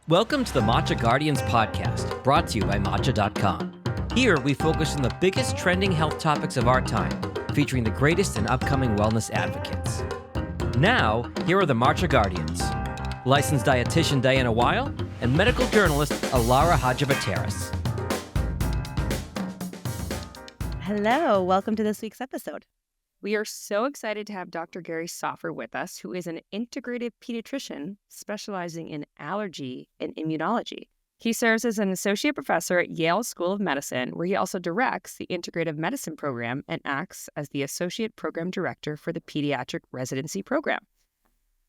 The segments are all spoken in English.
Welcome to the Matcha Guardians podcast, brought to you by Matcha.com. Here, we focus on the biggest trending health topics of our time, featuring the greatest and upcoming wellness advocates. Now, here are the Matcha Guardians. Licensed dietitian Diana Weil and medical journalist Alara Hadjivateris. Hello, welcome to this week's episode. We are so excited to have Dr. Garry Soffer with us, who is an integrative pediatrician specializing in allergy and immunology. He serves as an associate professor at Yale School of Medicine, where he also directs the integrative medicine program and acts as the associate program director for the pediatric residency program.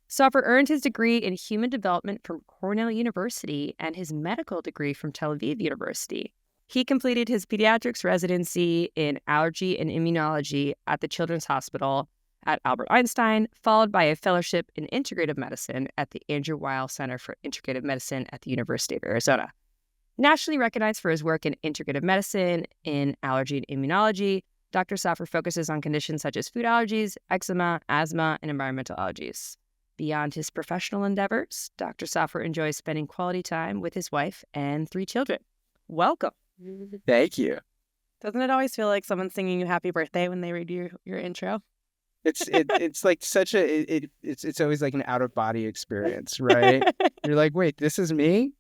Soffer earned his degree in human development from Cornell University and his medical degree from Tel Aviv University. He completed his pediatrics residency in allergy and immunology at the Children's Hospital at Albert Einstein, followed by a fellowship in integrative medicine at the Andrew Weil Center for Integrative Medicine at the University of Arizona. Nationally recognized for his work in integrative medicine in allergy and immunology, Dr. Soffer focuses on conditions such as food allergies, eczema, asthma, and environmental allergies. Beyond his professional endeavors, Dr. Soffer enjoys spending quality time with his wife and 3 children. Welcome. Thank you. Doesn't it always feel like someone's singing you happy birthday when they read your intro? It's like such a it's always like an out of body experience, right? You're like, wait, this is me,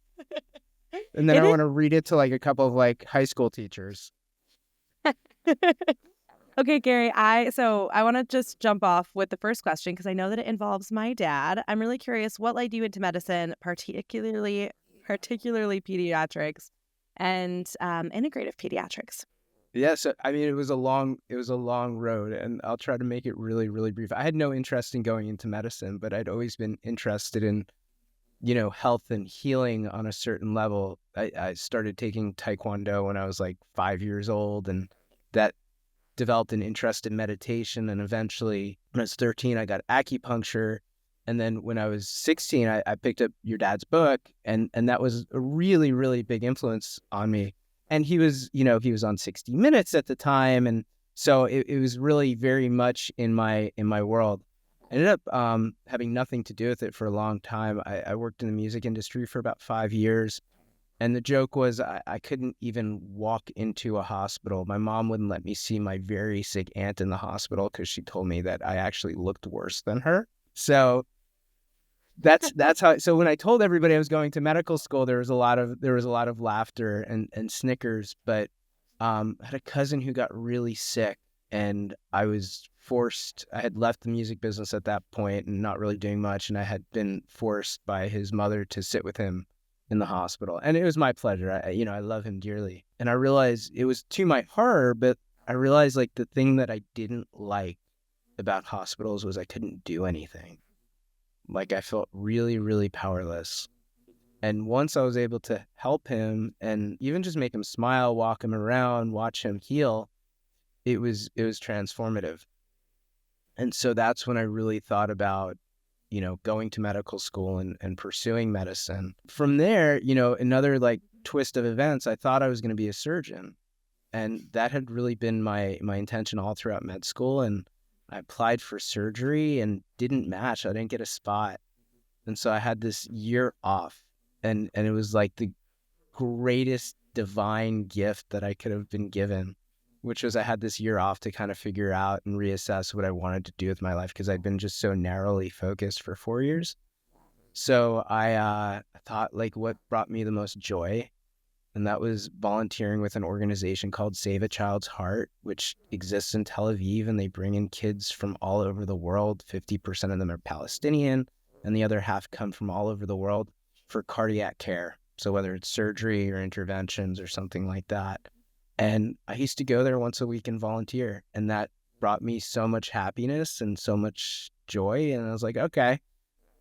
and then I want to read it to like a couple of like high school teachers. Okay, Garry, I want to just jump off with the first question because I know that it involves my dad. I'm really curious, what led you into medicine, particularly pediatrics and integrative pediatrics? Yeah, so I mean, it was a long road, and I'll try to make it really, really brief. I had no interest in going into medicine, but I'd always been interested in, health and healing on a certain level. I started taking Taekwondo when I was like 5 years old, and that developed an interest in meditation. And eventually, when I was 13, I got acupuncture. And then when I was 16, I picked up your dad's book, and that was a really, really big influence on me. And he was on 60 Minutes at the time. And so it was really very much in my world. I ended up having nothing to do with it for a long time. I worked in the music industry for about 5 years. And the joke was I couldn't even walk into a hospital. My mom wouldn't let me see my very sick aunt in the hospital because she told me that I actually looked worse than her. So that's how. So when I told everybody I was going to medical school, there was a lot of laughter and snickers. But I had a cousin who got really sick, and I was forced. I had left the music business at that point and not really doing much, and I had been forced by his mother to sit with him in the hospital, and it was my pleasure. I love him dearly, and I realized it was to my horror, but I realized like the thing that I didn't like about hospitals was I couldn't do anything. Like I felt really, really powerless. And once I was able to help him and even just make him smile, walk him around, watch him heal, it was transformative. And so that's when I really thought about, going to medical school and pursuing medicine. From there, another like twist of events, I thought I was going to be a surgeon. And that had really been my intention all throughout med school. And I applied for surgery and didn't match. I didn't get a spot. And so I had this year off. And it was like the greatest divine gift that I could have been given, which was I had this year off to kind of figure out and reassess what I wanted to do with my life because I'd been just so narrowly focused for 4 years. So I thought like what brought me the most joy, and that was volunteering with an organization called Save a Child's Heart, which exists in Tel Aviv, and they bring in kids from all over the world. 50% of them are Palestinian, and the other half come from all over the world for cardiac care. So whether it's surgery or interventions or something like that. And I used to go there once a week and volunteer, and that brought me so much happiness and so much joy. And I was like, okay,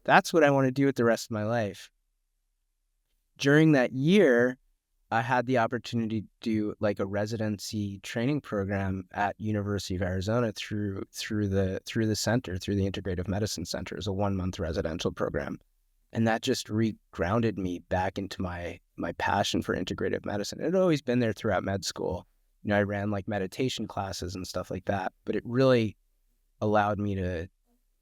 that's what I want to do with the rest of my life. During that year, I had the opportunity to do like a residency training program at University of Arizona through the center, through the Integrative Medicine Center. It was a 1-month residential program. And that just re-grounded me back into my passion for integrative medicine. It had always been there throughout med school. I ran like meditation classes and stuff like that, but it really allowed me to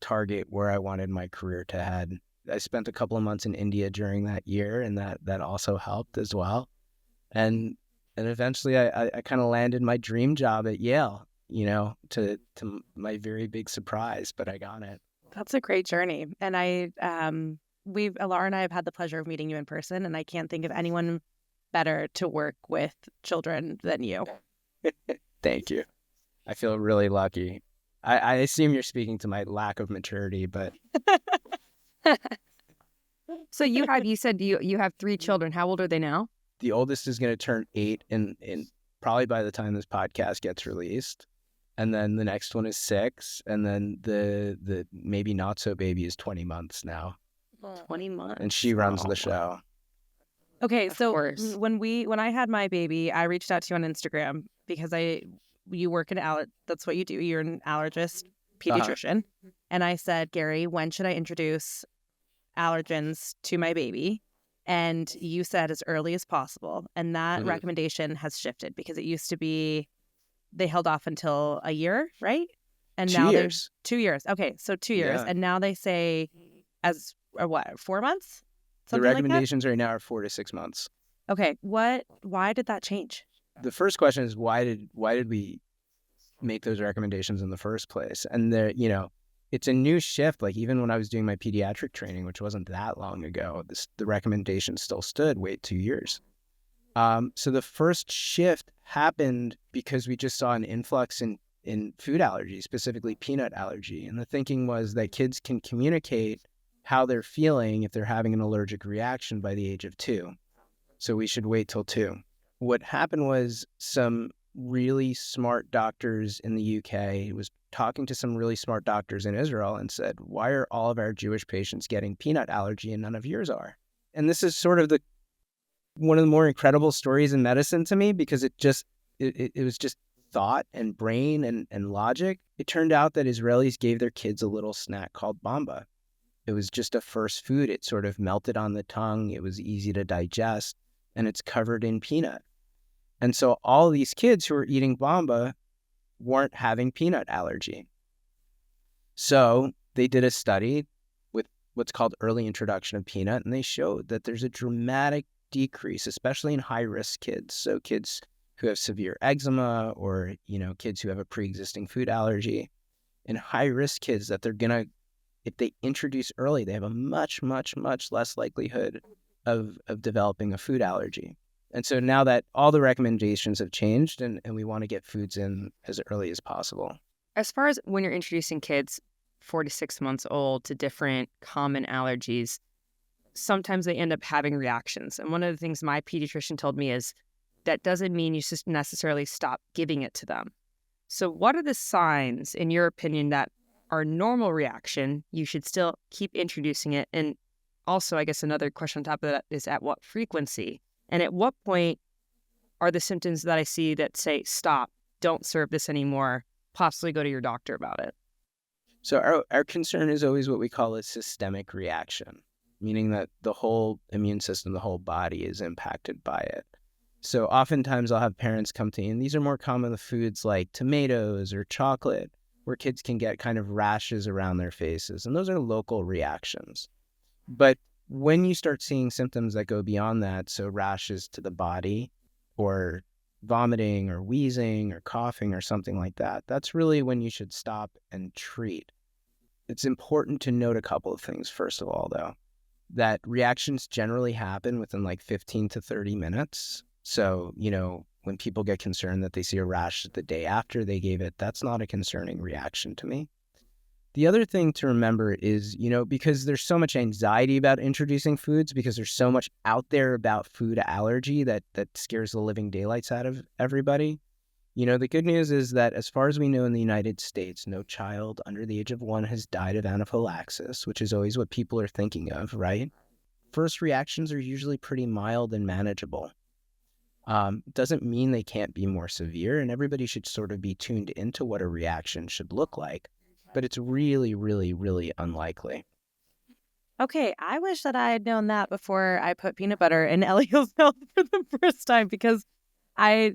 target where I wanted my career to head. I spent a couple of months in India during that year, and that also helped as well. And eventually I kind of landed my dream job at Yale, to my very big surprise, but I got it. That's a great journey. And Laura and I have had the pleasure of meeting you in person, and I can't think of anyone better to work with children than you. Thank you. I feel really lucky. I assume you're speaking to my lack of maturity, but So you said you have 3 children. How old are they now? the oldest is going to turn 8 in probably by the time this podcast gets released. And then the next one is 6. And then the maybe not so baby is 20 months now. 20 months. And she runs the show. Okay, Of so course. when I had my baby, I reached out to you on Instagram because you work that's what you do. You're an allergist, pediatrician. And I said, Garry, when should I introduce allergens to my baby? And you said as early as possible. And that recommendation has shifted because it used to be they held off until a year, right? And 2 now years. 2 years. Okay, so 2 years. Yeah. And now they say or what, 4 months? The Something like that? recommendations right now are 4 to 6 months. Okay, why did that change? The first question is why did we make those recommendations in the first place? And it's a new shift. Like even when I was doing my pediatric training, which wasn't that long ago, the recommendation still stood, wait 2 years. So the first shift happened because we just saw an influx in food allergy, specifically peanut allergy. And the thinking was that kids can communicate how they're feeling if they're having an allergic reaction by the age of 2. So we should wait till 2. What happened was some really smart doctors in the UK was talking to some really smart doctors in Israel and said, why are all of our Jewish patients getting peanut allergy and none of yours are? And this is sort of one of the more incredible stories in medicine to me because it was just thought and brain and logic. It turned out that Israelis gave their kids a little snack called Bamba. It was just a first food. It sort of melted on the tongue. It was easy to digest, and it's covered in peanut. And so all these kids who were eating Bamba weren't having peanut allergy. So they did a study with what's called early introduction of peanut, and they showed that there's a dramatic decrease, especially in high-risk kids. So kids who have severe eczema or, kids who have a pre-existing food allergy. In high-risk kids that they're going to, if they introduce early, they have a much, much, much less likelihood of developing a food allergy. And so now that all the recommendations have changed and we want to get foods in as early as possible. As far as when you're introducing kids 4 to 6 months old to different common allergies, sometimes they end up having reactions. And one of the things my pediatrician told me is that doesn't mean you just necessarily stop giving it to them. So what are the signs, in your opinion, that are normal reaction, you should still keep introducing it? And also, I guess another question on top of that is at what frequency? And at what point are the symptoms that I see that say, stop, don't serve this anymore, possibly go to your doctor about it? So our concern is always what we call a systemic reaction, meaning that the whole immune system, the whole body is impacted by it. So oftentimes I'll have parents come to me, and these are more common with foods like tomatoes or chocolate, where kids can get kind of rashes around their faces. And those are local reactions. But when you start seeing symptoms that go beyond that, so rashes to the body or vomiting or wheezing or coughing or something like that, that's really when you should stop and treat. It's important to note a couple of things, first of all, though, that reactions generally happen within like 15 to 30 minutes. So, when people get concerned that they see a rash the day after they gave it, that's not a concerning reaction to me. The other thing to remember is, because there's so much anxiety about introducing foods, because there's so much out there about food allergy that scares the living daylights out of everybody. The good news is that as far as we know in the United States, no child under the age of 1 has died of anaphylaxis, which is always what people are thinking of, right? First reactions are usually pretty mild and manageable. Doesn't mean they can't be more severe, and everybody should sort of be tuned into what a reaction should look like. But it's really, really, really unlikely. Okay, I wish that I had known that before I put peanut butter in Elio's milk for the first time, because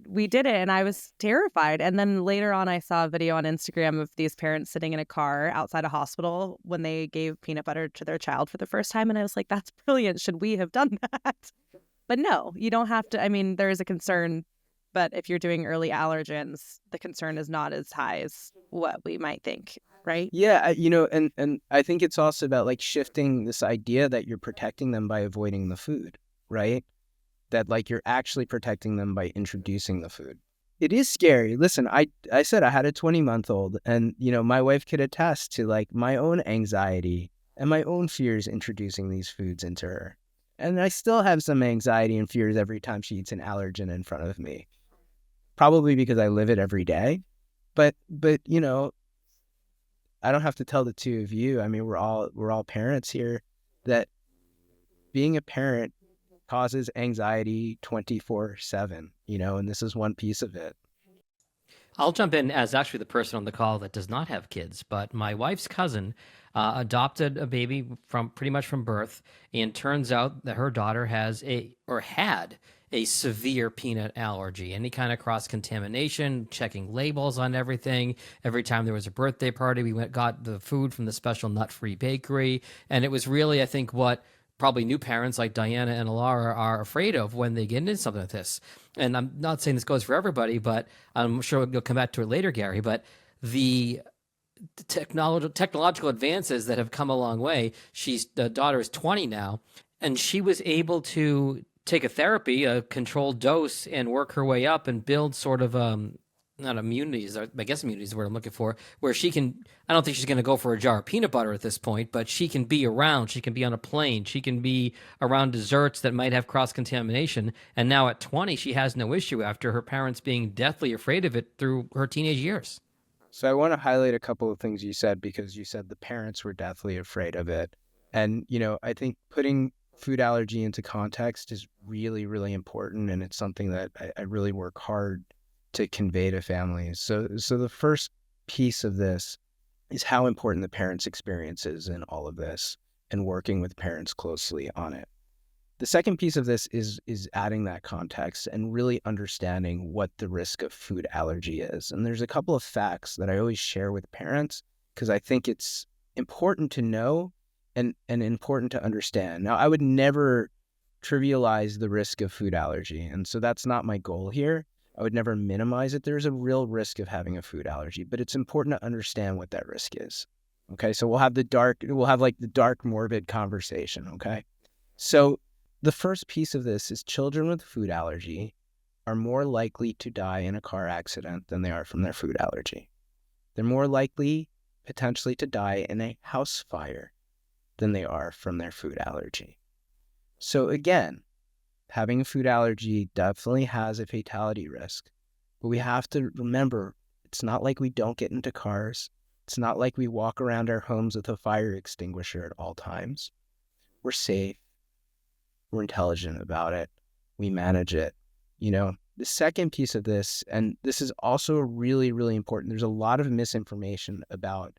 we did it and I was terrified. And then later on, I saw a video on Instagram of these parents sitting in a car outside a hospital when they gave peanut butter to their child for the first time. And I was like, that's brilliant. Should we have done that? But no, you don't have to. I mean, there is a concern, but if you're doing early allergens, the concern is not as high as what we might think, right? Yeah, and I think it's also about like shifting this idea that you're protecting them by avoiding the food, right? That like you're actually protecting them by introducing the food. It is scary. Listen, I said I had a 20-month-old and, my wife could attest to like my own anxiety and my own fears introducing these foods into her. And I still have some anxiety and fears every time she eats an allergen in front of me. Probably because I live it every day. But I don't have to tell the two of you. I mean, we're all parents here, that being a parent causes anxiety 24/7, and this is one piece of it. I'll jump in as actually the person on the call that does not have kids, but my wife's cousin adopted a baby from pretty much from birth, and turns out that her daughter had a severe peanut allergy. Any kind of cross-contamination, checking labels on everything. Every time there was a birthday party, we got the food from the special nut-free bakery, and it was really, I think, what probably new parents like Diana and Alara are afraid of when they get into something like this. And I'm not saying this goes for everybody, but I'm sure you'll come back to it later, Garry, but the technological advances that have come a long way. The daughter is 20 now, and she was able to take a controlled dose, and work her way up and build sort of not immunities, I guess immunities is the word I'm looking for, where she can, I don't think she's going to go for a jar of peanut butter at this point, but she can be around, she can be on a plane, she can be around desserts that might have cross-contamination. And now at 20, she has no issue after her parents being deathly afraid of it through her teenage years. So I want to highlight a couple of things you said, because you said the parents were deathly afraid of it. And, I think putting food allergy into context is really, really important. And it's something that I really work hard to convey to families. So the first piece of this is how important the parents' experience is in all of this, and working with parents closely on it. The second piece of this is adding that context and really understanding what the risk of food allergy is. And there's a couple of facts that I always share with parents, because I think it's important to know and important to understand. Now, I would never trivialize the risk of food allergy, and so that's not my goal here. I would never minimize it. There's a real risk of having a food allergy, but it's important to understand what that risk is. Okay, so we'll have the dark morbid conversation. Okay, so the first piece of this is children with food allergy are more likely to die in a car accident than they are from their food allergy. They're more likely potentially to die in a house fire than they are from their food allergy. So again, having a food allergy definitely has a fatality risk, but we have to remember, it's not like we don't get into cars. It's not like we walk around our homes with a fire extinguisher at all times. We're safe. We're intelligent about it. We manage it. The second piece of this, and this is also really, really important, there's a lot of misinformation about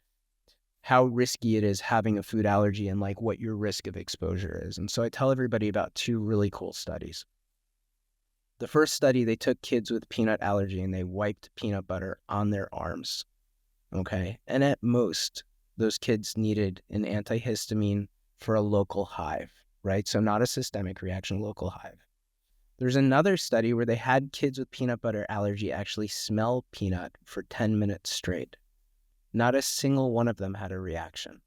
how risky it is having a food allergy and like what your risk of exposure is. And so I tell everybody about two really cool studies. The first study, they took kids with peanut allergy and they wiped peanut butter on their arms. Okay. And at most, those kids needed an antihistamine for a local hive, right? So not a systemic reaction, local hive. There's another study where they had kids with peanut butter allergy actually smell peanut for 10 minutes straight. Not a single one of them had a reaction.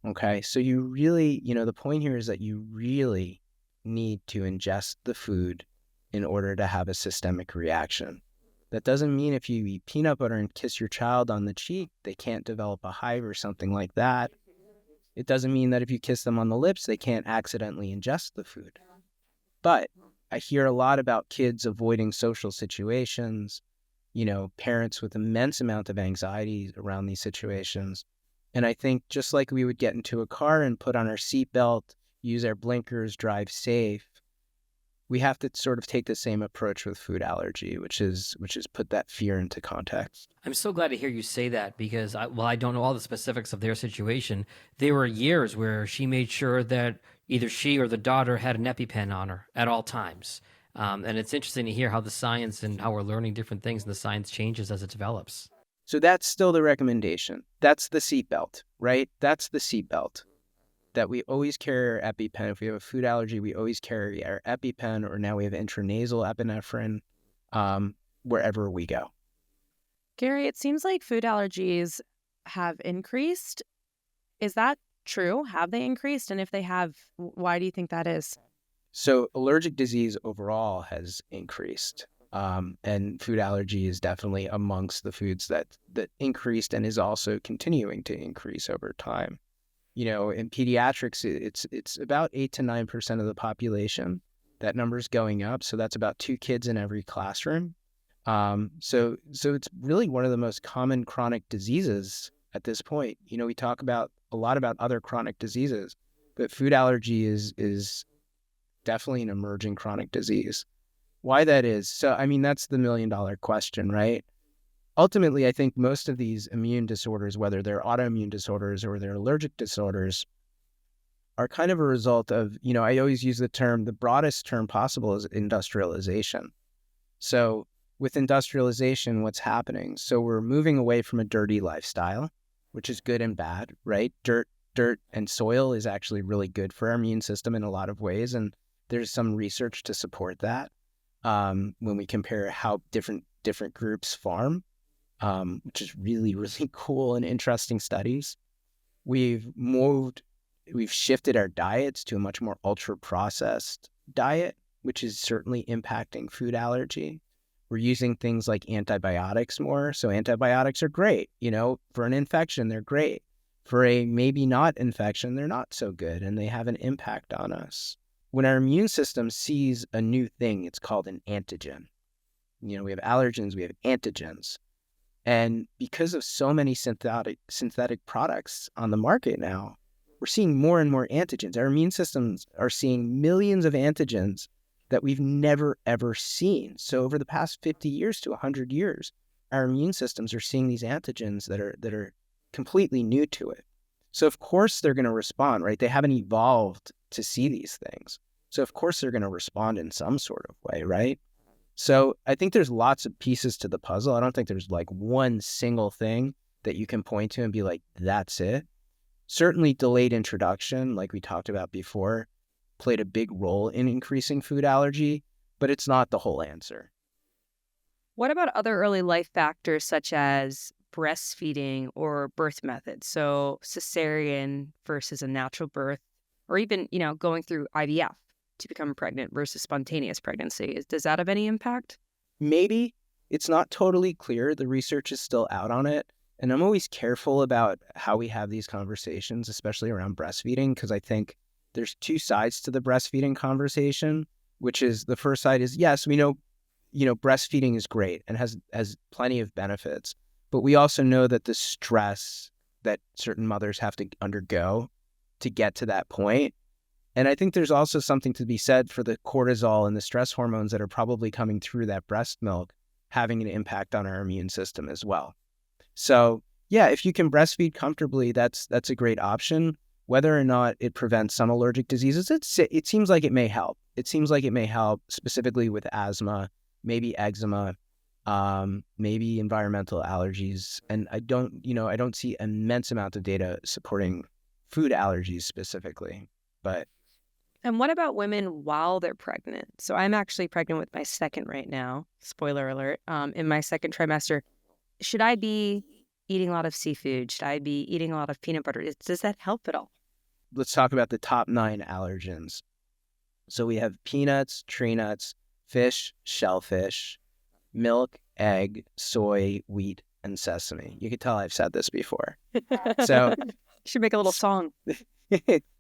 Okay, so you really, the point here is that you really need to ingest the food in order to have a systemic reaction. That doesn't mean if you eat peanut butter and kiss your child on the cheek, they can't develop a hive or something like that. It doesn't mean that if you kiss them on the lips, they can't accidentally ingest the food. But I hear a lot about kids avoiding social situations, parents with immense amount of anxiety around these situations. And I think just like we would get into a car and put on our seatbelt, use our blinkers, drive safe, we have to sort of take the same approach with food allergy, which is put that fear into context. I'm so glad to hear you say that, because I don't know all the specifics of their situation. There were years where she made sure that either she or the daughter had an EpiPen on her at all times. And it's interesting to hear how the science and how we're learning different things and the science changes as it develops. So that's still the recommendation. That's the seatbelt, right? That's the seatbelt. That we always carry our EpiPen. If we have a food allergy, we always carry our EpiPen, or now we have intranasal epinephrine wherever we go. Garry, it seems like food allergies have increased. Is that true? Have they increased? And if they have, why do you think that is? So allergic disease overall has increased. And food allergy is definitely amongst the foods that increased and is also continuing to increase over time. You know, in pediatrics, it's about 8 to 9% of the population. That number's going up. So that's about 2 kids in every classroom. So it's really one of the most common chronic diseases at this point. You know, we talk about a lot about other chronic diseases, but food allergy is definitely an emerging chronic disease. Why that is? So, I mean, that's the $1 million question, right? Ultimately, I think most of these immune disorders, whether they're autoimmune disorders or they're allergic disorders, are kind of a result of, you know, I always use the broadest term possible is industrialization. So with industrialization, what's happening? So we're moving away from a dirty lifestyle, which is good and bad, right? Dirt and soil is actually really good for our immune system in a lot of ways. And there's some research to support that when we compare how different groups farm, which is really, really cool and interesting studies. We've shifted our diets to a much more ultra-processed diet, which is certainly impacting food allergy. We're using things like antibiotics more. So antibiotics are great. You know, for an infection, they're great. For a maybe not infection, they're not so good, and they have an impact on us. When our immune system sees a new thing, it's called an antigen. You know, we have allergens, we have antigens. And because of so many synthetic products on the market now, we're seeing more and more antigens. Our immune systems are seeing millions of antigens that we've never, ever seen. So over the past 50 years to 100 years, our immune systems are seeing these antigens that are completely new to it. So of course they're going to respond, right? They haven't evolved to see these things. So of course they're going to respond in some sort of way, right? So I think there's lots of pieces to the puzzle. I don't think there's like one single thing that you can point to and be like, that's it. Certainly delayed introduction, like we talked about before, played a big role in increasing food allergy, but it's not the whole answer. What about other early life factors such as breastfeeding or birth methods? So cesarean versus a natural birth, or even, you know, going through IVF to become pregnant versus spontaneous pregnancy. Does that have any impact? Maybe. It's not totally clear. The research is still out on it. And I'm always careful about how we have these conversations, especially around breastfeeding, because I think there's 2 sides to the breastfeeding conversation, which is the first side is, yes, we know, breastfeeding is great and has plenty of benefits. But we also know that the stress that certain mothers have to undergo to get to that point. And I think there's also something to be said for the cortisol and the stress hormones that are probably coming through that breast milk having an impact on our immune system as well. So yeah, if you can breastfeed comfortably, that's a great option. Whether or not it prevents some allergic diseases, it seems like it may help. It seems like it may help specifically with asthma, maybe eczema, maybe environmental allergies. And I don't see immense amount of data supporting food allergies specifically, but. And what about women while they're pregnant? So I'm actually pregnant with my second right now. Spoiler alert. In my second trimester, should I be eating a lot of seafood? Should I be eating a lot of peanut butter? Does that help at all? Let's talk about the top 9 allergens. So we have peanuts, tree nuts, fish, shellfish, milk, egg, soy, wheat, and sesame. You can tell I've said this before. So should make a little song.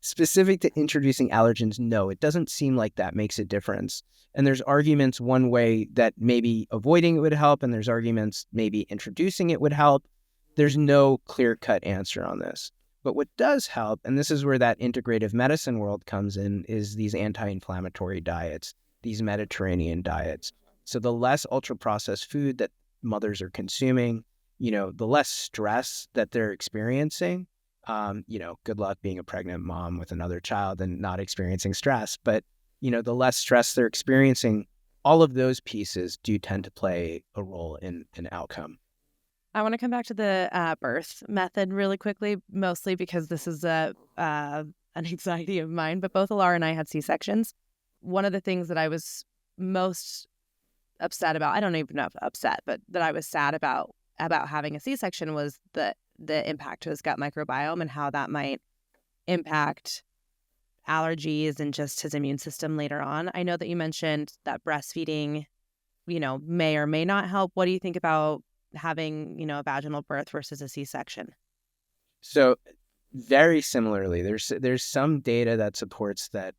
Specific to introducing allergens, no, it doesn't seem like that makes a difference. And there's arguments one way that maybe avoiding it would help, and there's arguments maybe introducing it would help. There's no clear-cut answer on this. But what does help, and this is where that integrative medicine world comes in, is these anti-inflammatory diets, these Mediterranean diets. So the less ultra-processed food that mothers are consuming, the less stress that they're experiencing. Good luck being a pregnant mom with another child and not experiencing stress. But, the less stress they're experiencing, all of those pieces do tend to play a role in an outcome. I want to come back to the birth method really quickly, mostly because this is an anxiety of mine, but both Alara and I had C-sections. One of the things that I was most upset about, I don't even know if upset, but that I was sad about having a C-section was the impact to his gut microbiome and how that might impact allergies and just his immune system later on. I know that you mentioned that breastfeeding, may or may not help. What do you think about having, a vaginal birth versus a C-section? So very similarly, there's some data that supports that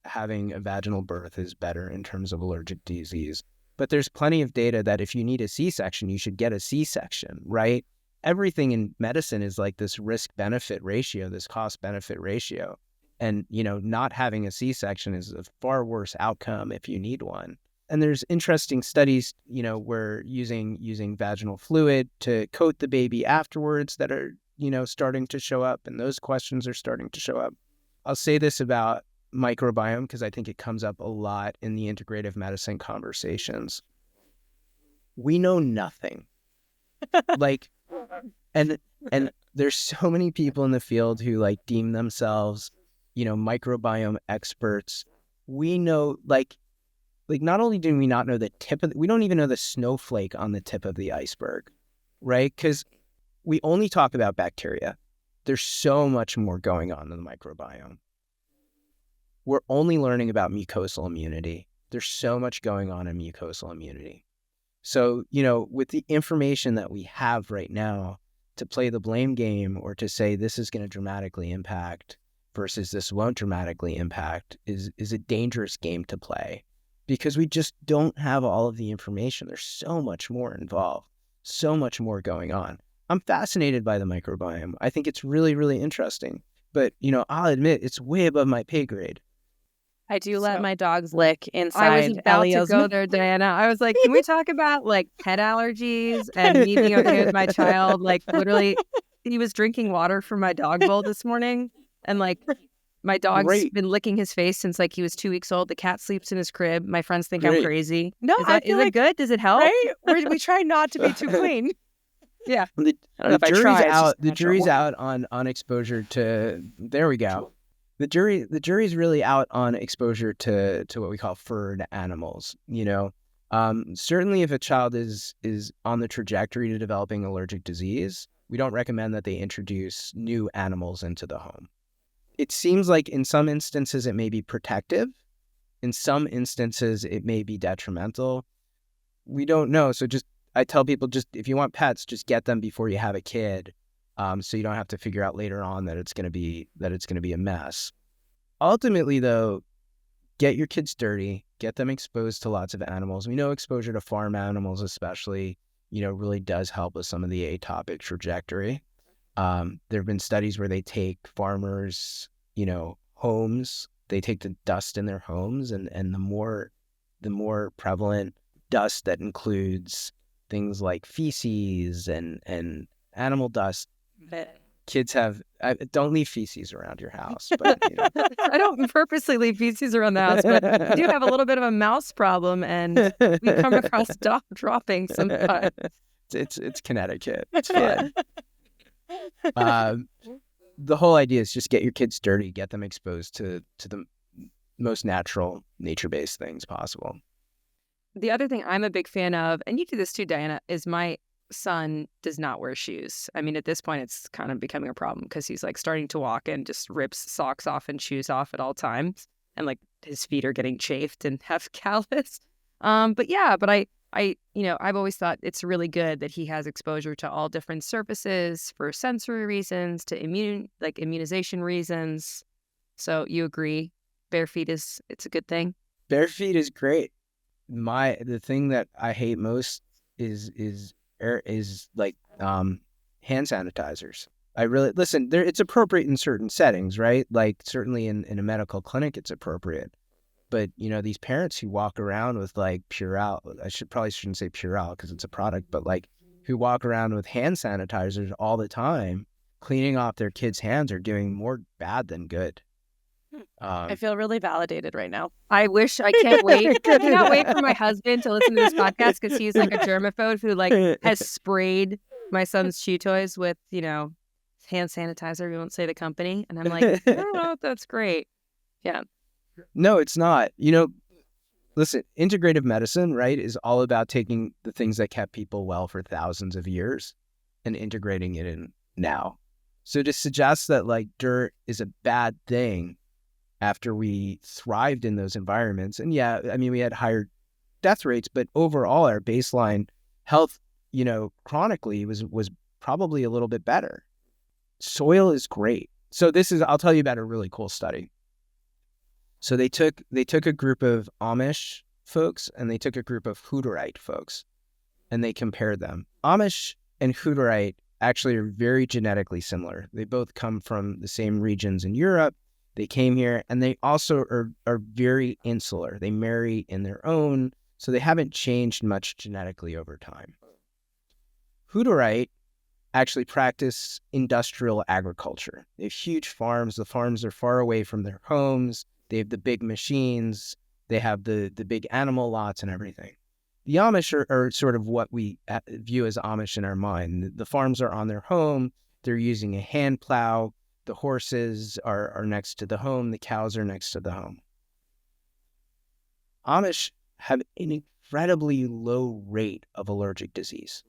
having a vaginal birth is better in terms of allergic disease. But there's plenty of data that if you need a C-section, you should get a C-section, right? Everything in medicine is like this risk-benefit ratio, this cost-benefit ratio. And, not having a C-section is a far worse outcome if you need one. And there's interesting studies, where using vaginal fluid to coat the baby afterwards that are, starting to show up, and those questions are starting to show up. I'll say this about microbiome because I think it comes up a lot in the integrative medicine conversations. We know nothing. And there's so many people in the field who deem themselves, microbiome experts. We know not only do we not know we don't even know the snowflake on the tip of the iceberg, right? Because we only talk about bacteria. There's so much more going on in the microbiome. We're only learning about mucosal immunity. There's so much going on in mucosal immunity. So, with the information that we have right now, to play the blame game or to say this is going to dramatically impact versus this won't dramatically impact is a dangerous game to play because we just don't have all of the information. There's so much more involved, so much more going on. I'm fascinated by the microbiome. I think it's really, really interesting. But, I'll admit it's way above my pay grade. I do let my dogs lick inside. I was about Elio's to go there, Diana. I was like, can we talk about pet allergies and me being okay with my child? Literally, he was drinking water from my dog bowl this morning. And my dog's been licking his face since he was 2 weeks old. The cat sleeps in his crib. My friends think I'm crazy. No, is it good? Does it help? Right? We try not to be too clean. Yeah. The jury's out on exposure to, there we go. The jury's really out on exposure to what we call furred animals. Certainly if a child is on the trajectory to developing allergic disease, we don't recommend that they introduce new animals into the home. It seems like in some instances it may be protective. In some instances it may be detrimental. We don't know. So I tell people, if you want pets, just get them before you have a kid. So you don't have to figure out later on that it's going to be a mess. Ultimately, though, get your kids dirty, get them exposed to lots of animals. We know exposure to farm animals, especially, really does help with some of the atopic trajectory. There have been studies where they take farmers, homes, they take the dust in their homes, and the more prevalent dust that includes things like feces and animal dust. Kids don't leave feces around your house. But, I don't purposely leave feces around the house, but I do have a little bit of a mouse problem, and we come across dropping sometimes. It's Connecticut. It's fine. The whole idea is just get your kids dirty, get them exposed to the most natural, nature-based things possible. The other thing I'm a big fan of, and you do this too, Diana, is my son does not wear shoes. I mean, at this point, it's kind of becoming a problem because he's starting to walk and just rips socks off and shoes off at all times. And his feet are getting chafed and have callus. But I've always thought it's really good that he has exposure to all different surfaces for sensory reasons, to immunization reasons. So you agree, bare feet it's a good thing? Bare feet is great. The thing that I hate most is hand sanitizers. I really listen. It's appropriate in certain settings, right? Certainly in a medical clinic, it's appropriate. But these parents who walk around with Purell, I shouldn't say Purell because it's a product, but who walk around with hand sanitizers all the time, cleaning off their kids' hands, are doing more bad than good. I feel really validated right now. I wish I can't wait. I cannot wait for my husband to listen to this podcast because he's like a germaphobe who like has sprayed my son's chew toys with, hand sanitizer. We won't say the company. And I'm like, I don't know if that's great. Yeah. No, it's not. Listen, integrative medicine, right, is all about taking the things that kept people well for thousands of years and integrating it in now. So to suggest that like dirt is a bad thing after we thrived in those environments, and yeah, I mean, we had higher death rates, but overall our baseline health, chronically was probably a little bit better. Soil is great. So I'll tell you about a really cool study. So they took a group of Amish folks and they took a group of Hutterite folks and they compared them. Amish and Hutterite actually are very genetically similar. They both come from the same regions in Europe. They came here and they also are very insular. They marry in their own, so they haven't changed much genetically over time. Hutterite actually practice industrial agriculture. They have huge farms. The farms are far away from their homes. They have the big machines. They have the big animal lots and everything. The Amish are sort of what we view as Amish in our mind. The farms are on their home. They're using a hand plow. The horses are next to the home. The cows are next to the home. Amish have an incredibly low rate of allergic disease.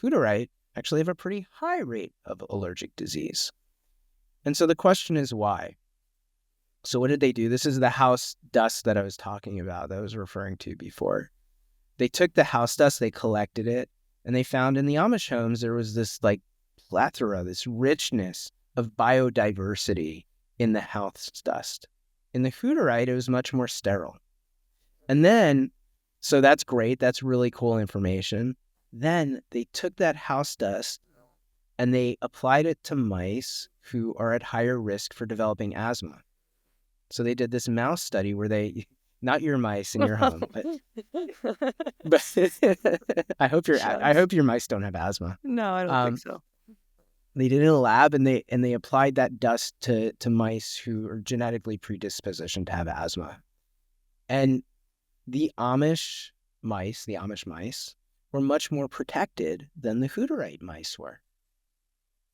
Hutterite actually have a pretty high rate of allergic disease. And so the question is why? So what did they do? This is the house dust that I was talking about, that I was referring to before. They took the house dust, they collected it, and they found in the Amish homes there was this like plethora, this richness of biodiversity in the house dust. In the Hutterite, it was much more sterile. And then, so that's great, that's really cool information. Then they took that house dust and they applied it to mice who are at higher risk for developing asthma. So they did this mouse study where they, not your mice in your home, but I hope your mice don't have asthma. No, I don't think so. They did it in a lab and they applied that dust to mice who are genetically predispositioned to have asthma. And the Amish mice were much more protected than the Hutterite mice were.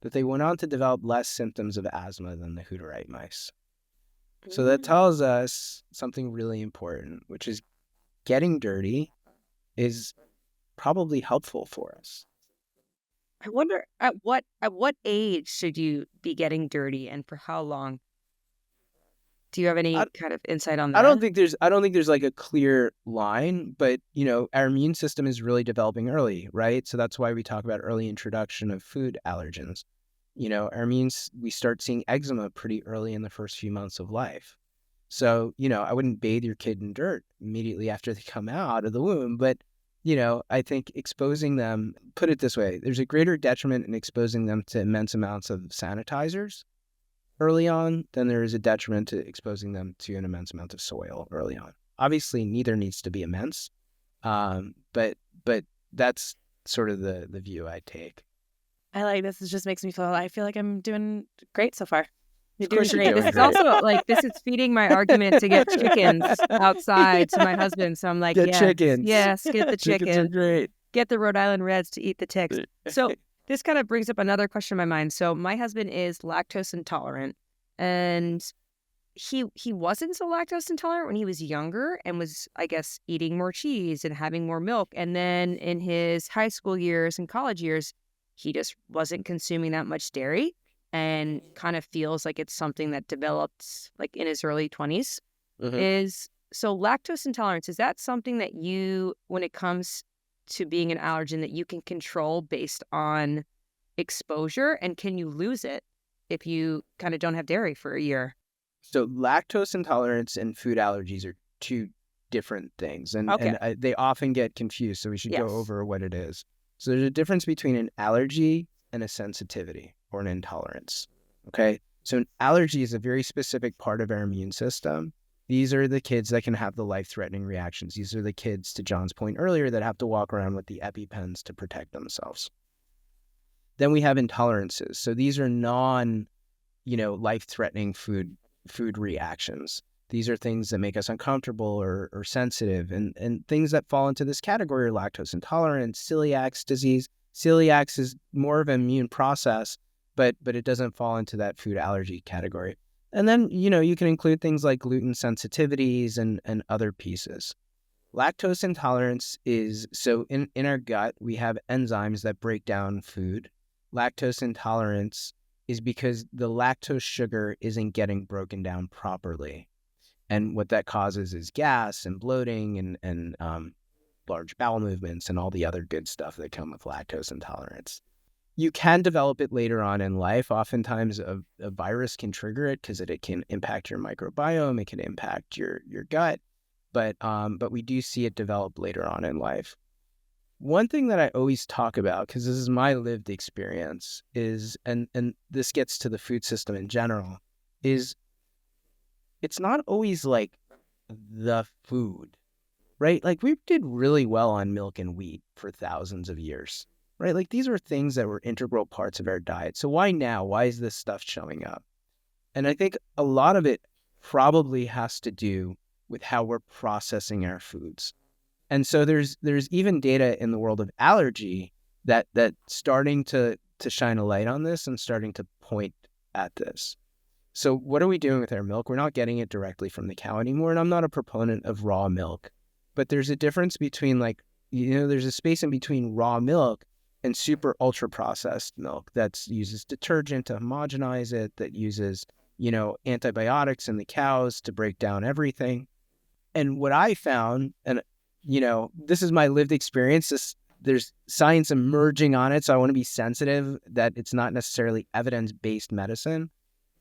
That they went on to develop less symptoms of asthma than the Hutterite mice. So that tells us something really important, which is getting dirty is probably helpful for us. I wonder at what age should you be getting dirty and for how long? Do you have any kind of insight on that? I don't think there's like a clear line, but our immune system is really developing early, right? So that's why we talk about early introduction of food allergens. We start seeing eczema pretty early in the first few months of life. So, I wouldn't bathe your kid in dirt immediately after they come out of the womb, but I think exposing them, put it this way, there's a greater detriment in exposing them to immense amounts of sanitizers early on than there is a detriment to exposing them to an immense amount of soil early on. Obviously, neither needs to be immense, but that's sort of the view I take. I like this. It just makes me I feel like I'm doing great so far. You're doing great. This is also this is feeding my argument to get chickens outside to my husband. So I'm like, get chickens. Yes, get the chickens. Chickens are great. Get the Rhode Island Reds to eat the ticks. So this kind of brings up another question in my mind. So my husband is lactose intolerant, and he wasn't so lactose intolerant when he was younger and was, I guess, eating more cheese and having more milk. And then in his high school years and college years, he just wasn't consuming that much dairy and kind of feels like it's something that developed like in his early 20s. Mm-hmm. So lactose intolerance, is that something that you, when it comes to being an allergen, that you can control based on exposure? And can you lose it if you kind of don't have dairy for a year? So lactose intolerance and food allergies are two different things. And they often get confused. So we should go over what it is. So there's a difference between an allergy and a sensitivity or an intolerance. Okay. So an allergy is a very specific part of our immune system. These are the kids that can have the life-threatening reactions. These are the kids, to John's point earlier, that have to walk around with the EpiPens to protect themselves. Then we have intolerances. So these are life-threatening food food reactions. These are things that make us uncomfortable or sensitive, and things that fall into this category are lactose intolerance, celiac disease. Celiac is more of an immune process, but it doesn't fall into that food allergy category. And then, you can include things like gluten sensitivities and other pieces. Lactose intolerance is, so in our gut, we have enzymes that break down food. Lactose intolerance is because the lactose sugar isn't getting broken down properly. And what that causes is gas and bloating and large bowel movements and all the other good stuff that come with lactose intolerance. You can develop it later on in life. Oftentimes a virus can trigger it because it can impact your microbiome. It can impact your gut. But we do see it develop later on in life. One thing that I always talk about, because this is my lived experience, is, and this gets to the food system in general, is it's not always like the food, right? Like we did really well on milk and wheat for thousands of years, right? Like these were things that were integral parts of our diet. So why now? Why is this stuff showing up? And I think a lot of it probably has to do with how we're processing our foods. And so there's even data in the world of allergy that starting to shine a light on this and starting to point at this. So what are we doing with our milk? We're not getting it directly from the cow anymore. And I'm not a proponent of raw milk, but there's a difference between there's a space in between raw milk and super ultra processed milk that uses detergent to homogenize it, that uses, antibiotics in the cows to break down everything. And what I found, and this is my lived experience, there's science emerging on it, so I want to be sensitive that it's not necessarily evidence-based medicine.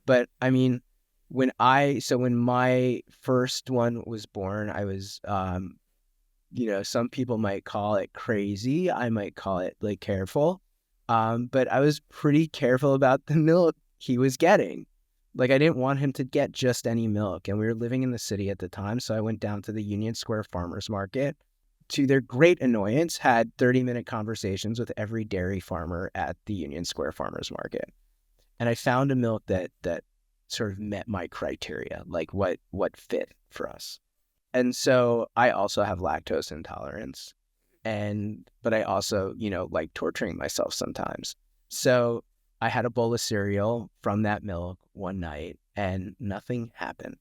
But I mean, when my first one was born, I was, some people might call it crazy. I might call it like careful. But I was pretty careful about the milk he was getting. Like I didn't want him to get just any milk. And we were living in the city at the time. So I went down to the Union Square Farmers Market. To their great annoyance, had 30-minute conversations with every dairy farmer at the Union Square Farmers Market. And I found a milk that sort of met my criteria, like what fit for us. And so I also have lactose intolerance, but I also, like torturing myself sometimes. So I had a bowl of cereal from that milk one night and nothing happened.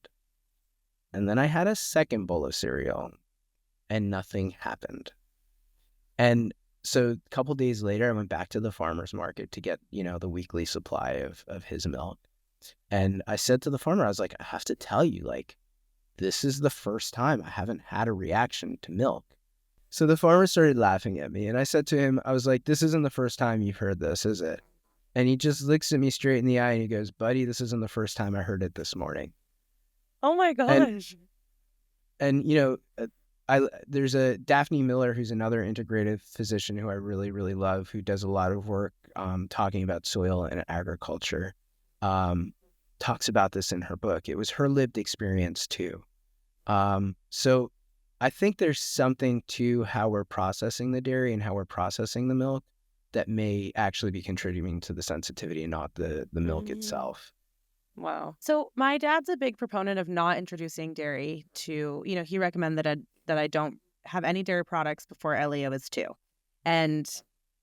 And then I had a second bowl of cereal and nothing happened. And so a couple days later, I went back to the farmer's market to get, the weekly supply of his milk. And I said to the farmer, I was like, I have to tell you, this is the first time I haven't had a reaction to milk. So the farmer started laughing at me. And I said to him, I was like, this isn't the first time you've heard this, is it? And he just looks at me straight in the eye and he goes, buddy, this isn't the first time I heard it this morning. Oh my gosh. And there's a Daphne Miller, who's another integrative physician who I really, really love, who does a lot of work talking about soil and agriculture. Talks about this in her book. It was her lived experience too. So I think there's something to how we're processing the dairy and how we're processing the milk that may actually be contributing to the sensitivity and not the milk itself. Wow. So my dad's a big proponent of not introducing dairy to, he recommended that I don't have any dairy products before Elio is 2. And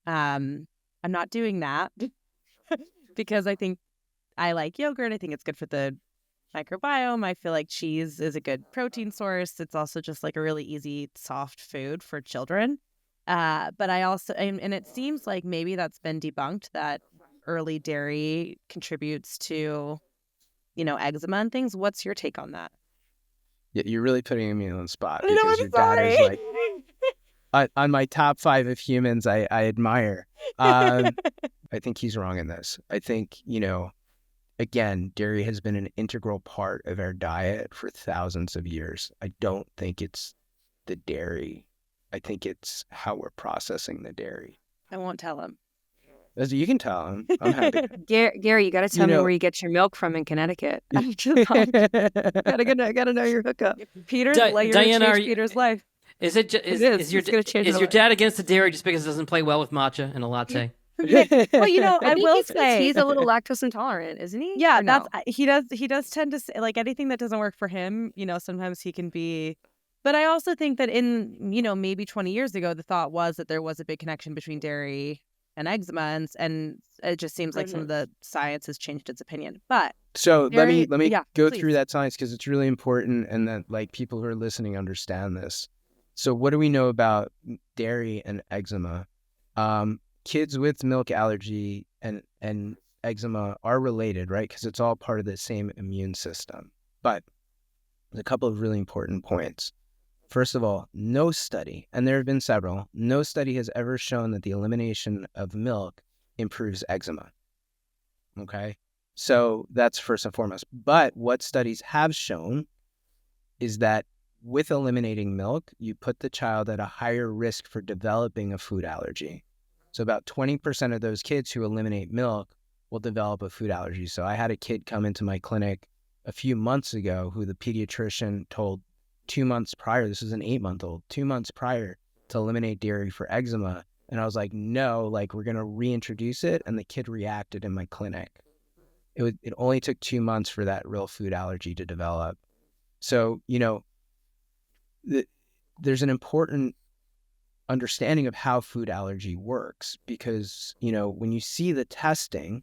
I'm not doing that because I think I like yogurt. I think it's good for the microbiome. I feel like cheese is a good protein source. It's also just like a really easy, soft food for children. But I also, and it seems like maybe that's been debunked, that early dairy contributes to, eczema and things. What's your take on that? Yeah, you're really putting me on the spot I know, because I'm your sorry. dad is like on my top 5 of humans I admire. I think he's wrong in this. I think, again, dairy has been an integral part of our diet for thousands of years. I don't think it's the dairy. I think it's how we're processing the dairy. I won't tell him. You can tell him. I'm happy. Gary, you got to tell me where you get your milk from in Connecticut. Gotta know your hookup. Peter's Diana, Peter's life. Is your dad against the dairy just because it doesn't play well with matcha and a latte? Well, I I think will it's 'cause say, he's a little lactose intolerant, isn't he? yeah, Or no? he does tend to say, like, anything that doesn't work for him, sometimes he can be. But I also think that in, maybe 20 years ago, the thought was that there was a big connection between dairy and eczema, and it just seems like some of the science has changed its opinion. But So dairy, let me yeah, go please. through that science because it's really important and that like people who are listening understand this. So what do we know about dairy and eczema? Kids with milk allergy and eczema are related, right? Because it's all part of the same immune system. But there's a couple of really important points. First of all, no study, and there have been several, no study has ever shown that the elimination of milk improves eczema. Okay? So that's first and foremost. But what studies have shown is that with eliminating milk, you put the child at a higher risk for developing a food allergy. So about 20% of those kids who eliminate milk will develop a food allergy. So I had a kid come into my clinic a few months ago who the pediatrician told 2 months prior, this was an 8-month-old, 2 months prior to eliminate dairy for eczema. And I was like, no, like we're going to reintroduce it. And the kid reacted in my clinic. It only took 2 months for that real food allergy to develop. So, there's an important understanding of how food allergy works because, when you see the testing,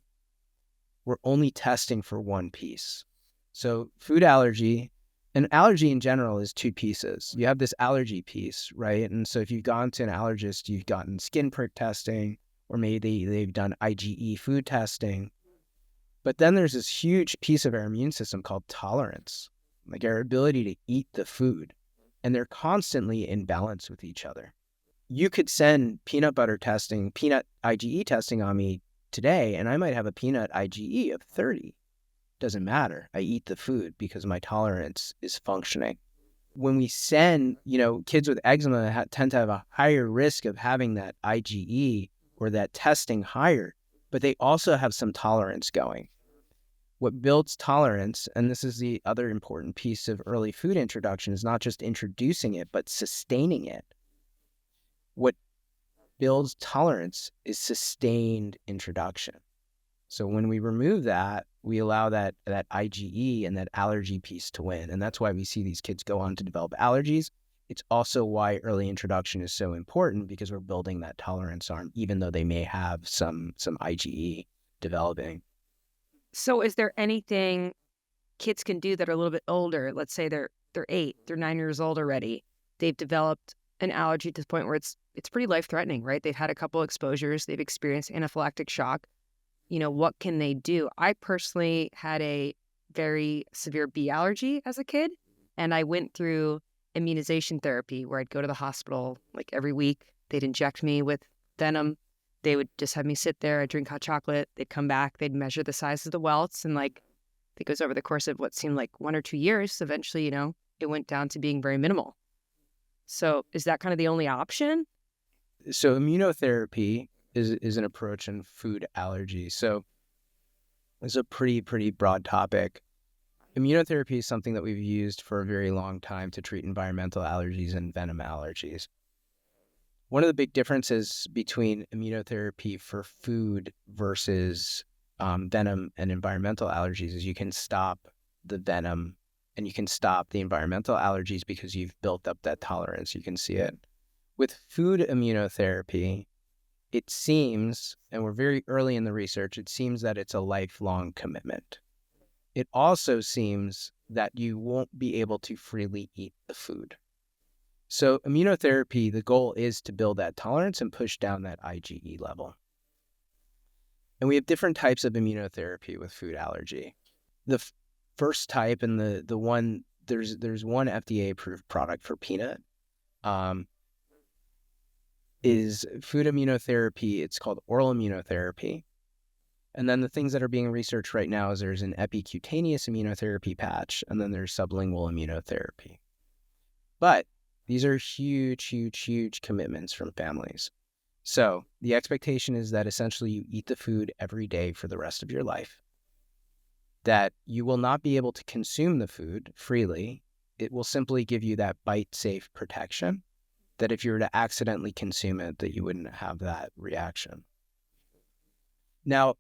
we're only testing for one piece. So food allergy and allergy in general is 2 pieces. You have this allergy piece, right? And so if you've gone to an allergist, you've gotten skin prick testing, or maybe they've done IgE food testing. But then there's this huge piece of our immune system called tolerance, like our ability to eat the food. And they're constantly in balance with each other. You could send peanut IgE testing on me today, and I might have a peanut IgE of 30. Doesn't matter. I eat the food because my tolerance is functioning. When we send, kids with eczema tend to have a higher risk of having that IgE or that testing higher, but they also have some tolerance going. What builds tolerance, and this is the other important piece of early food introduction, is not just introducing it, but sustaining it. What builds tolerance is sustained introduction. So when we remove that, we allow that IgE and that allergy piece to win. And that's why we see these kids go on to develop allergies. It's also why early introduction is so important because we're building that tolerance arm, even though they may have some IgE developing. So is there anything kids can do that are a little bit older? Let's say they're 8, they're 9 years old already. They've developed an allergy to the point where it's pretty life-threatening, right? They've had a couple exposures. They've experienced anaphylactic shock. What can they do? I personally had a very severe bee allergy as a kid, and I went through immunization therapy where I'd go to the hospital like every week. They'd inject me with venom. They would just have me sit there. I'd drink hot chocolate. They'd come back. They'd measure the size of the welts. And I think it was over the course of what seemed like 1 or 2 years. Eventually, it went down to being very minimal. So is that kind of the only option? So immunotherapy is an approach in food allergy. So it's a pretty broad topic. Immunotherapy is something that we've used for a very long time to treat environmental allergies and venom allergies. One of the big differences between immunotherapy for food versus venom and environmental allergies is you can stop the venom and you can stop the environmental allergies because you've built up that tolerance. You can see it. With food immunotherapy, it seems, and we're very early in the research, it seems that it's a lifelong commitment. It also seems that you won't be able to freely eat the food. So immunotherapy, the goal is to build that tolerance and push down that IgE level. And we have different types of immunotherapy with food allergy. The first type and the one, there's one FDA-approved product for peanut, is food immunotherapy. It's called oral immunotherapy. And then the things that are being researched right now is there's an epicutaneous immunotherapy patch, and then there's sublingual immunotherapy. But these are huge commitments from families. So the expectation is that essentially you eat the food every day for the rest of your life, that you will not be able to consume the food freely. It will simply give you that bite-safe protection, that if you were to accidentally consume it, that you wouldn't have that reaction. Now,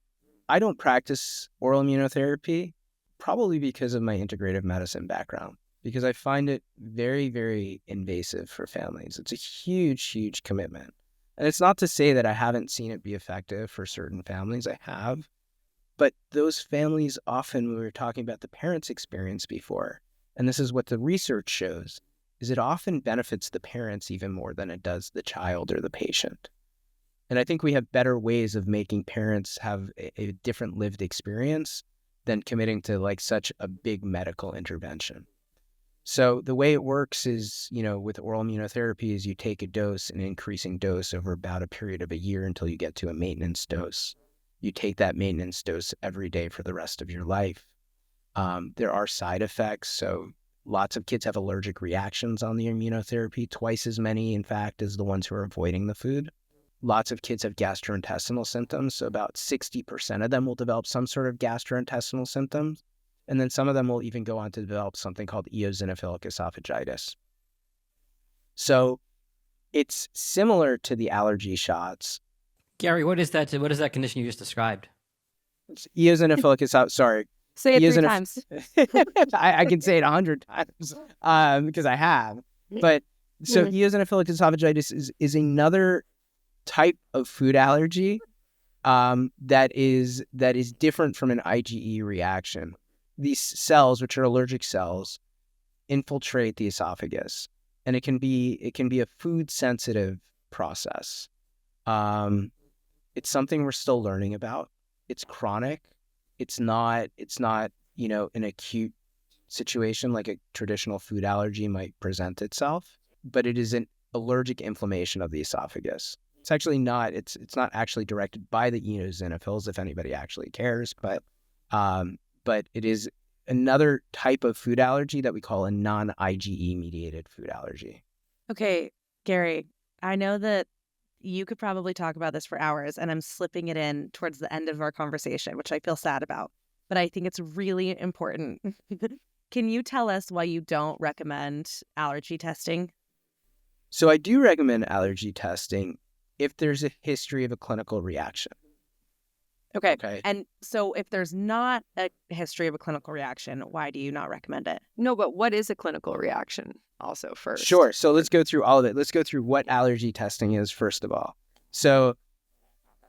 I don't practice oral immunotherapy, probably because of my integrative medicine background, because I find it very, very invasive for families. It's a huge, huge commitment. And it's not to say that I haven't seen it be effective for certain families. I have. But those families often, we were talking about the parents' experience before, and this is what the research shows, is it often benefits the parents even more than it does the child or the patient. And I think we have better ways of making parents have a different lived experience than committing to like such a big medical intervention. So the way it works is, with oral immunotherapy is you take a dose, an increasing dose over about a period of a year until you get to a maintenance dose. You take that maintenance dose every day for the rest of your life. There are side effects. So lots of kids have allergic reactions on the immunotherapy, twice as many, in fact, as the ones who are avoiding the food. Lots of kids have gastrointestinal symptoms. So about 60% of them will develop some sort of gastrointestinal symptoms. And then some of them will even go on to develop something called eosinophilic esophagitis. So it's similar to the allergy shots. Garry, what is that condition you just described? It's eosinophilic esophagitis. Sorry. Say it 3 times. I can say it 100 times because I have. But so eosinophilic esophagitis is another type of food allergy that is different from an IgE reaction. These cells, which are allergic cells, infiltrate the esophagus, and it can be a food sensitive process. It's something we're still learning about. It's chronic. It's not an acute situation like a traditional food allergy might present itself, but it is an allergic inflammation of the esophagus. It's actually not. It's not actually directed by the eosinophils, if anybody actually cares, but it is another type of food allergy that we call a non-IgE mediated food allergy. Okay, Garry, I know that you could probably talk about this for hours, and I'm slipping it in towards the end of our conversation, which I feel sad about, but I think it's really important. Can you tell us why you don't recommend allergy testing? So I do recommend allergy testing if there's a history of a clinical reaction. Okay. And so if there's not a history of a clinical reaction, why do you not recommend it? No, but what is a clinical reaction also first? Sure. So let's go through all of it. Let's go through what allergy testing is first of all. So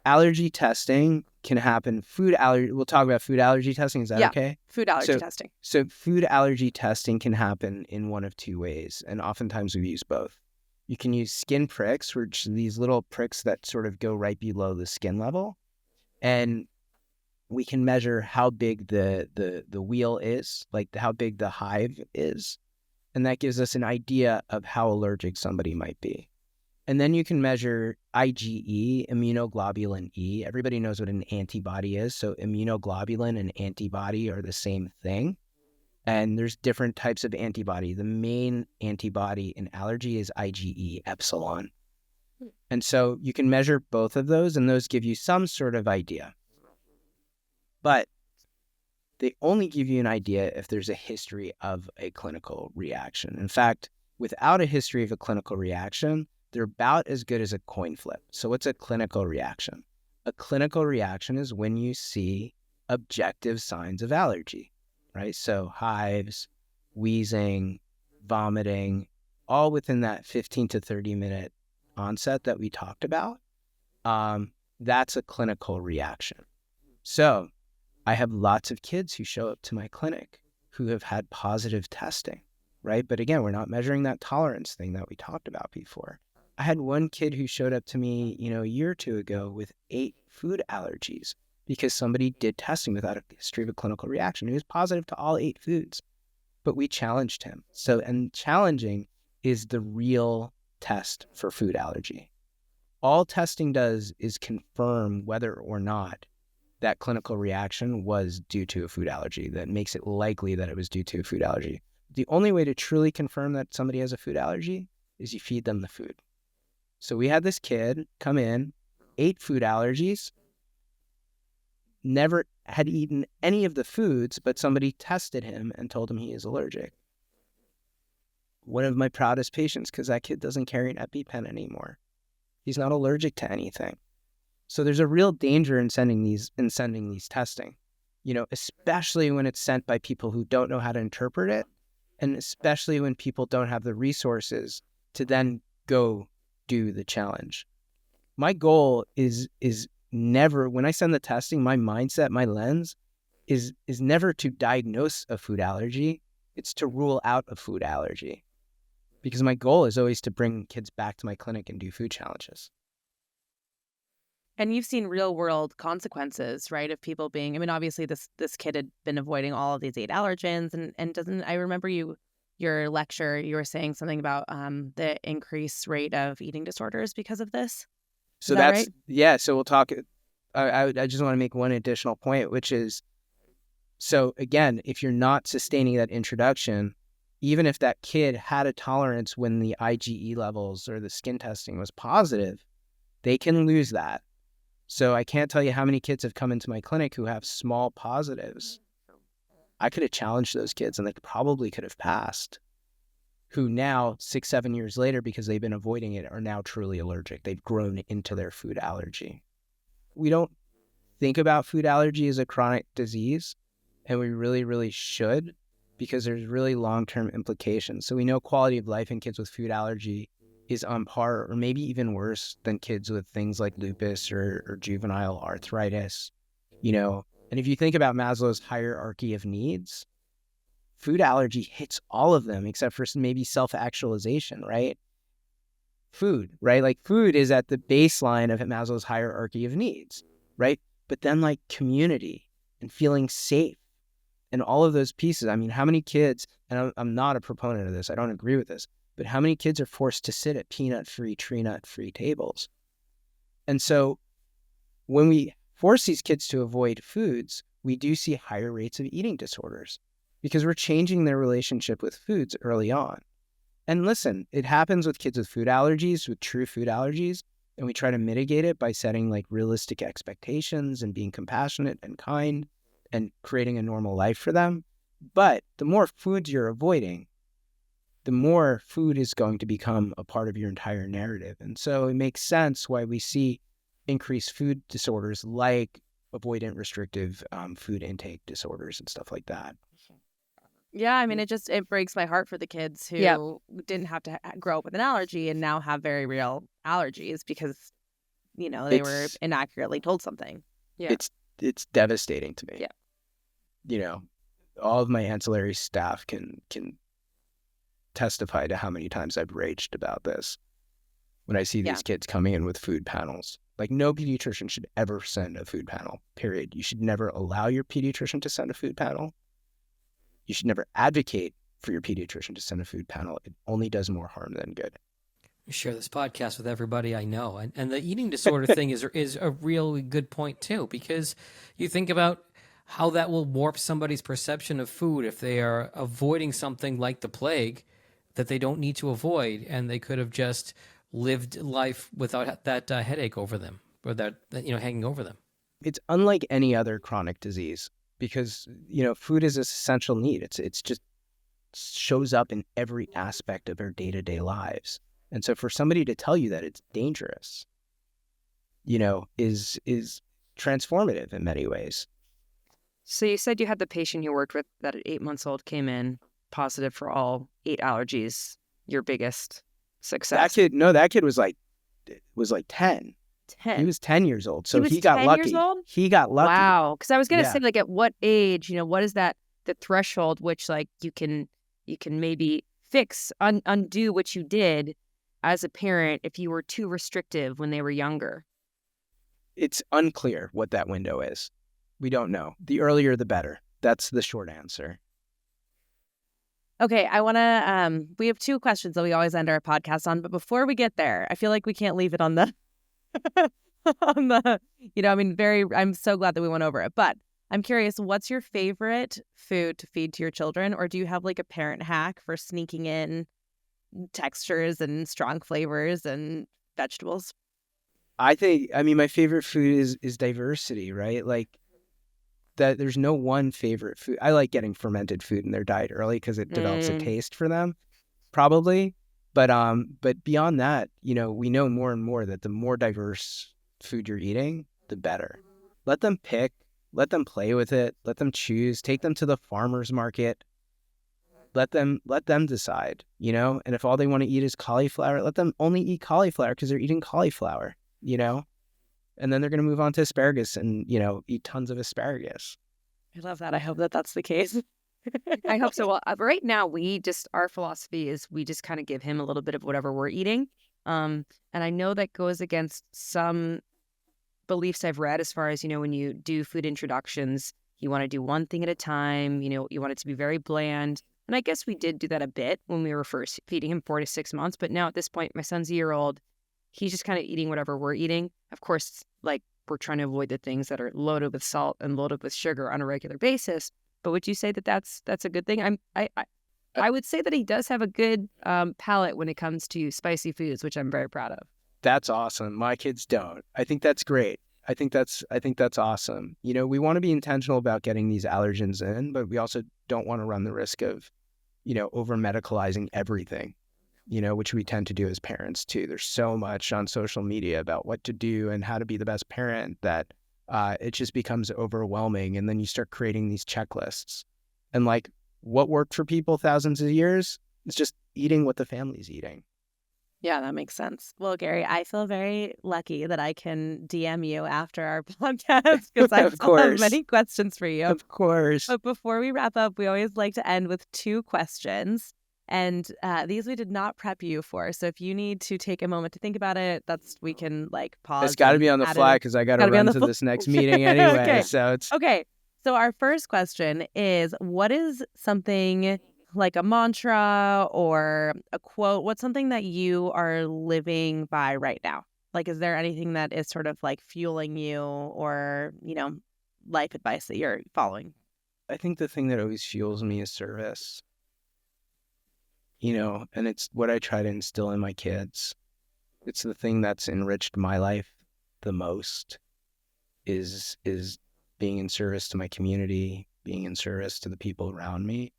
allergy testing can happen. We'll talk about food allergy testing. Is that okay? Food allergy testing. So food allergy testing can happen in one of two ways, and oftentimes we use both. You can use skin pricks, which are these little pricks that sort of go right below the skin level. And we can measure how big the wheal is, like how big the hive is. And that gives us an idea of how allergic somebody might be. And then you can measure IgE, immunoglobulin E. Everybody knows what an antibody is. So immunoglobulin and antibody are the same thing. And there's different types of antibody. The main antibody in allergy is IgE epsilon. And so you can measure both of those, and those give you some sort of idea. But they only give you an idea if there's a history of a clinical reaction. In fact, without a history of a clinical reaction, they're about as good as a coin flip. So what's a clinical reaction? A clinical reaction is when you see objective signs of allergy, right? So hives, wheezing, vomiting, all within that 15 to 30 minute onset that we talked about. That's a clinical reaction. So I have lots of kids who show up to my clinic who have had positive testing, right? But again, we're not measuring that tolerance thing that we talked about before. I had one kid who showed up to me, a year or two ago with 8 food allergies because somebody did testing without a history of a clinical reaction. He was positive to all 8 foods, but we challenged him. And challenging is the real test for food allergy. All testing does is confirm whether or not that clinical reaction was due to a food allergy. That makes it likely that it was due to a food allergy. The only way to truly confirm that somebody has a food allergy is you feed them the food. So we had this kid come in, 8 food allergies, never had eaten any of the foods, but somebody tested him and told him he is allergic. One of my proudest patients, because that kid doesn't carry an EpiPen anymore. He's not allergic to anything. So there's a real danger in sending these testing, especially when it's sent by people who don't know how to interpret it, and especially when people don't have the resources to then go do the challenge. My goal is never, when I send the testing, my mindset, my lens is never to diagnose a food allergy. It's to rule out a food allergy, because my goal is always to bring kids back to my clinic and do food challenges. And you've seen real world consequences, right? Of people being, I mean, obviously this kid had been avoiding all of these 8 allergens, and doesn't, I remember your lecture, you were saying something about the increased rate of eating disorders because of this. So that that's, right? Yeah, so we'll talk, I just want to make one additional point, which is, so again, if you're not sustaining that introduction, even if that kid had a tolerance when the IgE levels or the skin testing was positive, they can lose that. So I can't tell you how many kids have come into my clinic who have small positives. I could have challenged those kids and they probably could have passed, who now 6-7 years later, because they've been avoiding it, are now truly allergic. They've grown into their food allergy. We don't think about food allergy as a chronic disease, and we really, really should, because there's really long-term implications. So we know quality of life in kids with food allergy is on par or maybe even worse than kids with things like lupus or juvenile arthritis, And if you think about Maslow's hierarchy of needs, food allergy hits all of them except for maybe self-actualization, right? Food, right? Like food is at the baseline of Maslow's hierarchy of needs, right? But then like community and feeling safe and all of those pieces. I mean, how many kids, and I'm not a proponent of this, I don't agree with this, but how many kids are forced to sit at peanut-free, tree nut-free tables? And so when we force these kids to avoid foods, we do see higher rates of eating disorders because we're changing their relationship with foods early on. And listen, it happens with kids with food allergies, with true food allergies, and we try to mitigate it by setting like realistic expectations and being compassionate and kind and creating a normal life for them. But the more foods you're avoiding, the more food is going to become a part of your entire narrative. And so it makes sense why we see increased food disorders like avoidant restrictive food intake disorders and stuff like that. Yeah, I mean, it breaks my heart for the kids who didn't have to grow up with an allergy and now have very real allergies because, they were inaccurately told something. Yeah. It's devastating to me. Yeah. All of my ancillary staff can testify to how many times I've raged about this when I see these kids coming in with food panels. Like, no pediatrician should ever send a food panel, period. You should never allow your pediatrician to send a food panel. You should never advocate for your pediatrician to send a food panel. It only does more harm than good. I share this podcast with everybody I know. And the eating disorder thing is a really good point, too, because you think about how that will warp somebody's perception of food if they are avoiding something like the plague that they don't need to avoid, and they could have just lived life without that headache over them or that hanging over them. It's unlike any other chronic disease because, food is an essential need. It's just shows up in every aspect of our day-to-day lives. And so for somebody to tell you that it's dangerous, is transformative in many ways. So you said you had the patient you worked with that at 8 months old came in positive for all 8 allergies. Your biggest success. That kid was like 10. 10. He was 10 years old. So he got 10 lucky. years old? He got lucky. Wow. Because I was going to say, like, at what age, what is that, the threshold which, like, you can maybe fix, undo what you did as a parent if you were too restrictive when they were younger? It's unclear what that window is. We don't know. The earlier, the better. That's the short answer. Okay, I want to, we have 2 questions that we always end our podcast on, but before we get there, I feel like we can't leave it on the, I'm so glad that we went over it, but I'm curious, what's your favorite food to feed to your children? Or do you have like a parent hack for sneaking in textures and strong flavors and vegetables? My favorite food is diversity, right? Like, that there's no one favorite food. I like getting fermented food in their diet early because it develops a taste for them, probably. But beyond that, we know more and more that the more diverse food you're eating, the better. Let them pick, let them play with it, let them choose, take them to the farmer's market. Let them decide, and if all they want to eat is cauliflower, let them only eat cauliflower because they're eating cauliflower, and then they're going to move on to asparagus and, eat tons of asparagus. I love that. I hope that that's the case. I hope so. Well, right now, our philosophy is we just kind of give him a little bit of whatever we're eating. And I know that goes against some beliefs I've read as far as, when you do food introductions, you want to do one thing at a time, you want it to be very bland. And I guess we did do that a bit when we were first feeding him 4 to 6 months. But now at this point, my son's a year old. He's just kind of eating whatever we're eating. Of course, we're trying to avoid the things that are loaded with salt and loaded with sugar on a regular basis. But would you say that that's a good thing? I would say that he does have a good palate when it comes to spicy foods, which I'm very proud of. That's awesome. My kids don't. I think that's great. I think that's awesome. We want to be intentional about getting these allergens in, but we also don't want to run the risk of, over medicalizing everything, which we tend to do as parents too. There's so much on social media about what to do and how to be the best parent that it just becomes overwhelming. And then you start creating these checklists. And what worked for people thousands of years is just eating what the family's eating. Yeah, that makes sense. Well, Garry, I feel very lucky that I can DM you after our podcast because I have many questions for you. Of course. But before we wrap up, we always like to end with 2 questions. And these we did not prep you for. So if you need to take a moment to think about it, we can pause. It's got to be on the fly because I got to run to this next meeting anyway. Okay. So it's okay. So our first question is, what is something like a mantra or a quote? What's something that you are living by right now? Is there anything that is sort of fueling you or, life advice that you're following? I think the thing that always fuels me is service. And it's what I try to instill in my kids. It's the thing that's enriched my life the most is being in service to my community, being in service to the people around me.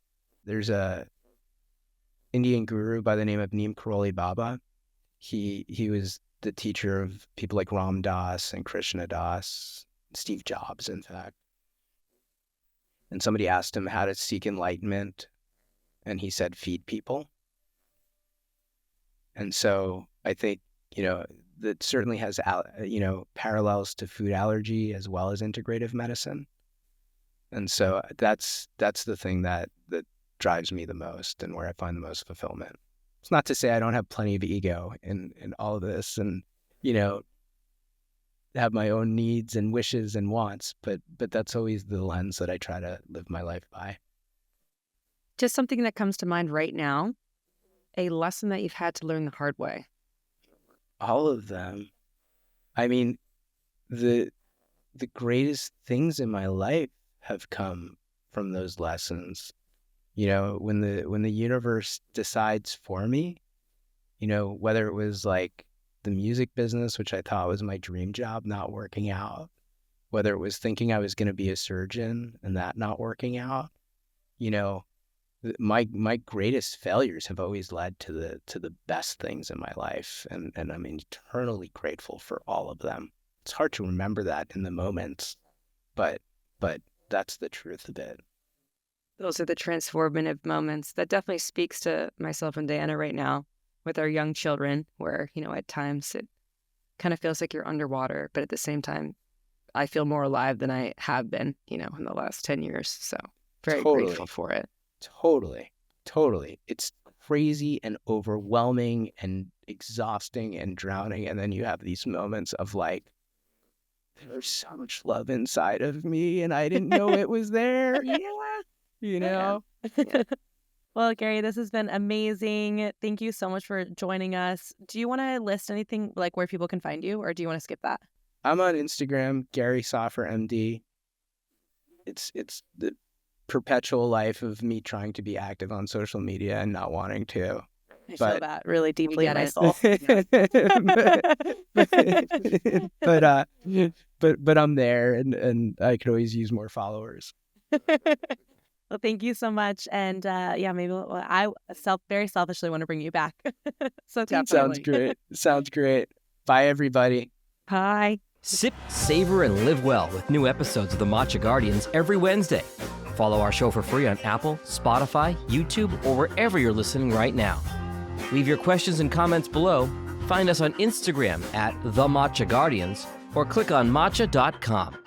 There's a Indian guru by the name of Neem Karoli Baba. He was the teacher of people like Ram Dass and Krishna Das, Steve Jobs, in fact. And somebody asked him how to seek enlightenment, and he said, feed people. And so I think, that certainly has, parallels to food allergy as well as integrative medicine. And so that's the thing that drives me the most and where I find the most fulfillment. It's not to say I don't have plenty of ego in all of this and, have my own needs and wishes and wants, but that's always the lens that I try to live my life by. Just something that comes to mind right now, a lesson that you've had to learn the hard way. All of them. I mean, the greatest things in my life have come from those lessons. When the universe decides for me, whether it was the music business, which I thought was my dream job, not working out, whether it was thinking I was going to be a surgeon and that not working out, my greatest failures have always led to the best things in my life, and I'm eternally grateful for all of them. It's hard to remember that in the moments, but that's the truth of it. Those are the transformative moments. That definitely speaks to myself and Diana right now with our young children, where, at times it kind of feels like you're underwater, but at the same time, I feel more alive than I have been, in the last 10 years. So very grateful for it. Totally. It's crazy and overwhelming and exhausting and drowning. And then you have these moments of there's so much love inside of me and I didn't know it was there. Yeah. Well, Garry, this has been amazing. Thank you so much for joining us. Do you want to list anything where people can find you, or do you want to skip that? I'm on Instagram, Garry Soffer MD. It's the perpetual life of me trying to be active on social media and not wanting to. I feel that really deeply in my soul. but I'm there, and I could always use more followers. Well, thank you so much, and maybe I very selfishly want to bring you back. So Sounds great. Bye, everybody. Bye. Sip, savor, and live well with new episodes of the Matcha Guardians every Wednesday. Follow our show for free on Apple, Spotify, YouTube, or wherever you're listening right now. Leave your questions and comments below. Find us on Instagram at The Matcha Guardians or click on matcha.com.